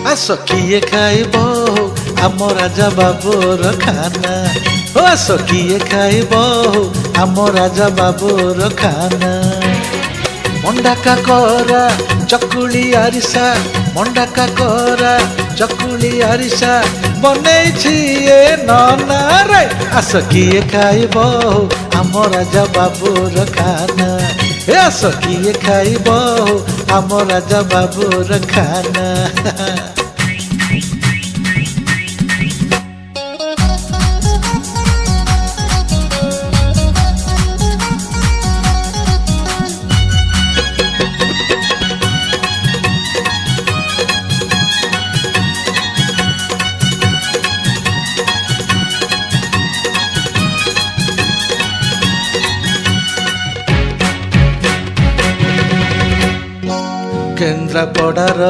ଆସ କିଏ ଖାଇବ ଆମ ରାଜା ବାବୁର ଖାନା। ଓ ଆସ କିଏ ଖାଇବ ଆମ ରାଜା ବାବୁର ଖାନା। ମଣ୍ଡା କାକରା ଚକୁଳି ଆରିସା, ମଣ୍ଡା କାକରା ଚକୁଳି ଆରିସା ବନେଇଛି ଏ ନନା ରେ। ଆସ କିଏ ଖାଇବ ଆମ ରାଜା ବାବୁର ଖାନା। ଏ ଆସ କିଏ ଖାଇବ ଆମ ରାଜା ବାବୁର ଖାନା। କେନ୍ଦ୍ରାପଡ଼ାର